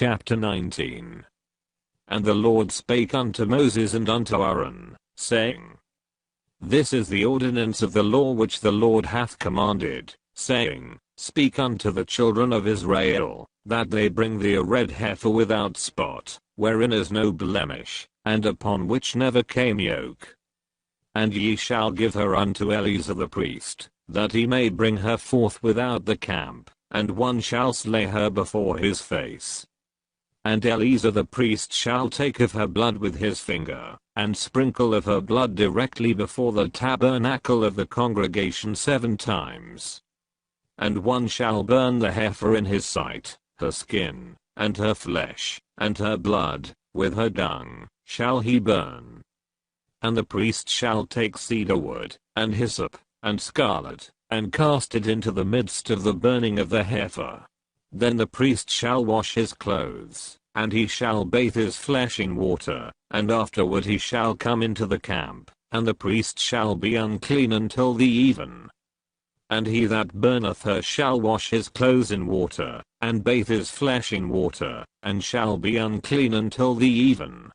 chapter 19. And the Lord spake unto Moses and unto Aaron, saying, This is the ordinance of the law which the Lord hath commanded, saying, Speak unto the children of Israel, that they bring thee a red heifer without spot, wherein is no blemish, and upon which never came yoke. And ye shall give her unto Eleazar the priest, that he may bring her forth without the camp, and one shall slay her before his face. And Eleazar the priest shall take of her blood with his finger, and sprinkle of her blood directly before the tabernacle of the congregation 7 times. And one shall burn the heifer in his sight, her skin, and her flesh, and her blood, with her dung, shall he burn. And the priest shall take cedar wood, and hyssop, and scarlet, and cast it into the midst of the burning of the heifer. Then the priest shall wash his clothes, and he shall bathe his flesh in water, and afterward he shall come into the camp, and the priest shall be unclean until the even. And he that burneth her shall wash his clothes in water, and bathe his flesh in water, and shall be unclean until the even.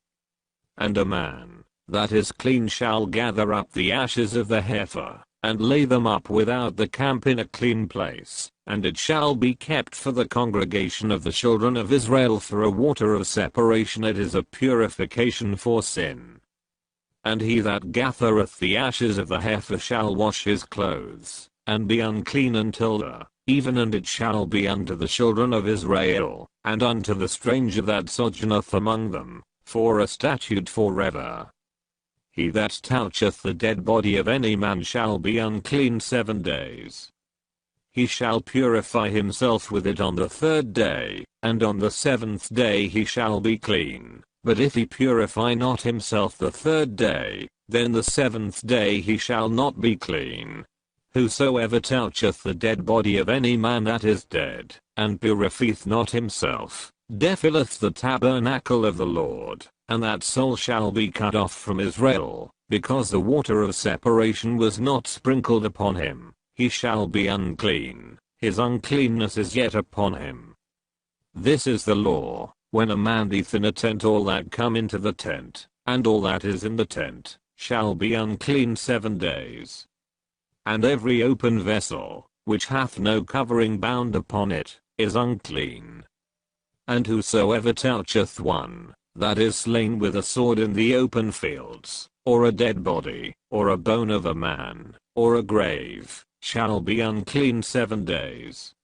And a man that is clean shall gather up the ashes of the heifer, and lay them up without the camp in a clean place, and it shall be kept for the congregation of the children of Israel for a water of separation. It is a purification for sin. And he that gathereth the ashes of the heifer shall wash his clothes, and be unclean until the even, and it shall be unto the children of Israel, and unto the stranger that sojourneth among them, for a statute forever. He that toucheth the dead body of any man shall be unclean 7 days. He shall purify himself with it on the 3rd day, and on the 7th day he shall be clean. But if he purify not himself the 3rd day, then the 7th day he shall not be clean. Whosoever toucheth the dead body of any man that is dead, and purifieth not himself, defileth the tabernacle of the Lord, and that soul shall be cut off from Israel, because the water of separation was not sprinkled upon him. He shall be unclean, his uncleanness is yet upon him. This is the law, when a man eateth in a tent, all that come into the tent, and all that is in the tent, shall be unclean 7 days. And every open vessel, which hath no covering bound upon it, is unclean. And whosoever toucheth one that is slain with a sword in the open fields, or a dead body, or a bone of a man, or a grave, shall be unclean 7 days.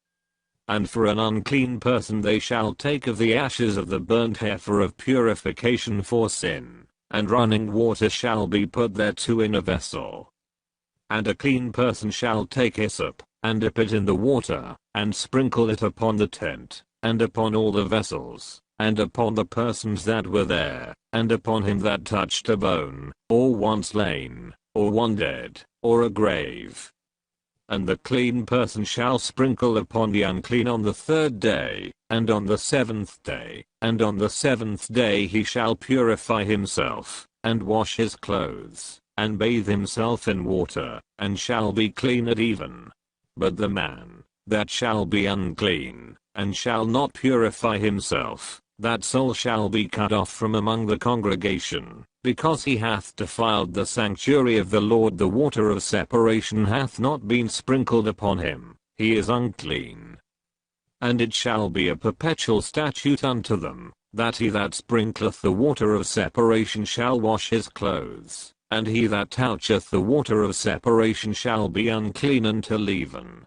And for an unclean person they shall take of the ashes of the burnt heifer of purification for sin, and running water shall be put thereto in a vessel. And a clean person shall take hyssop, and dip it in the water, and sprinkle it upon the tent, and upon all the vessels, and upon the persons that were there, and upon him that touched a bone, or one slain, or one dead, or a grave. And the clean person shall sprinkle upon the unclean on the 3rd day, and on the 7th day, and on the 7th day he shall purify himself, and wash his clothes, and bathe himself in water, and shall be clean at even. But the man that shall be unclean, and shall not purify himself, that soul shall be cut off from among the congregation, because he hath defiled the sanctuary of the Lord. The water of separation hath not been sprinkled upon him, he is unclean. And it shall be a perpetual statute unto them, that he that sprinkleth the water of separation shall wash his clothes, and he that toucheth the water of separation shall be unclean until even.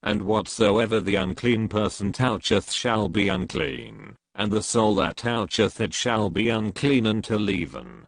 And whatsoever the unclean person toucheth shall be unclean, and the soul that toucheth it shall be unclean until even.